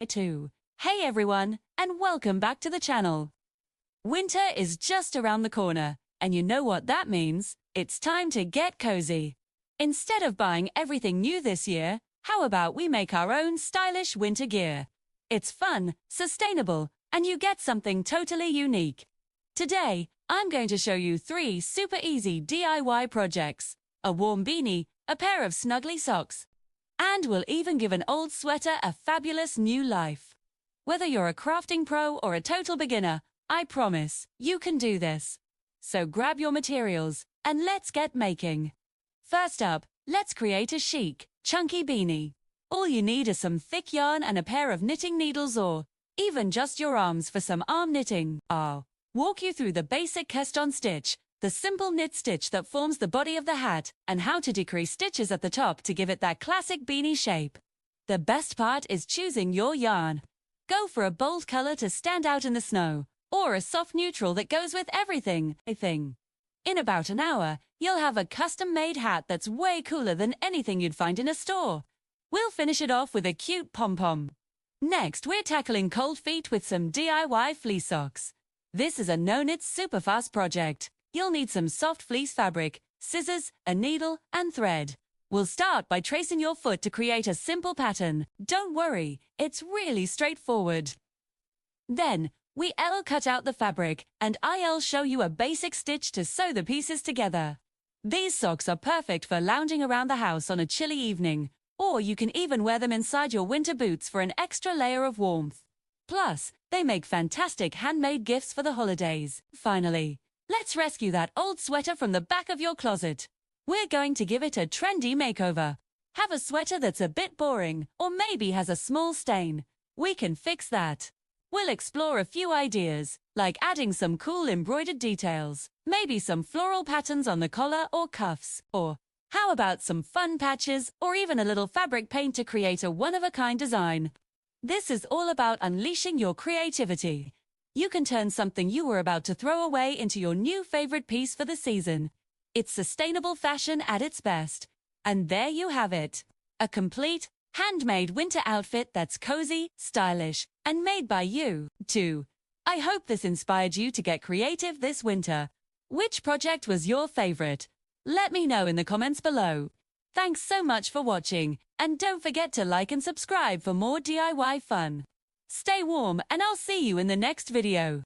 2. Hey everyone, and welcome back to the channel. Winter is just around the corner, and you know what that means. It's time to get cozy. Instead of buying everything new this year, how about we make our own stylish winter gear? It's fun, sustainable, and you get something totally unique. Today, I'm going to show you 3 super easy DIY projects: a warm beanie, a pair of snuggly socks, and we'll even give an old sweater a fabulous new life. Whether you're a crafting pro or a total beginner, I promise you can do this. So grab your materials and let's get making. First up, let's create a chic, chunky beanie. All you need is some thick yarn and a pair of knitting needles, or even just your arms for some arm knitting. I'll walk you through the basic cast-on stitch, the simple knit stitch that forms the body of the hat, and how to decrease stitches at the top to give it that classic beanie shape. The best part is choosing your yarn. Go for a bold color to stand out in the snow, or a soft neutral that goes with everything. In about an hour, you'll have a custom-made hat that's way cooler than anything you'd find in a store. We'll finish it off with a cute pom-pom. Next, we're tackling cold feet with some DIY fleece socks. This is a no-knit super-fast project. You'll need some soft fleece fabric, scissors, a needle, and thread. We'll start by tracing your foot to create a simple pattern. Don't worry, it's really straightforward. Then, we'll cut out the fabric, and I'll show you a basic stitch to sew the pieces together. These socks are perfect for lounging around the house on a chilly evening, or you can even wear them inside your winter boots for an extra layer of warmth. Plus, they make fantastic handmade gifts for the holidays. Finally, let's rescue that old sweater from the back of your closet. We're going to give it a trendy makeover. Have a sweater that's a bit boring, or maybe has a small stain. We can fix that. We'll explore a few ideas, like adding some cool embroidered details, maybe some floral patterns on the collar or cuffs, or how about some fun patches or even a little fabric paint to create a one-of-a-kind design. This is all about unleashing your creativity. You can turn something you were about to throw away into your new favorite piece for the season. It's sustainable fashion at its best. And there you have it. A complete, handmade winter outfit that's cozy, stylish, and made by you, too. I hope this inspired you to get creative this winter. Which project was your favorite? Let me know in the comments below. Thanks so much for watching, and don't forget to like and subscribe for more DIY fun. Stay warm, and I'll see you in the next video.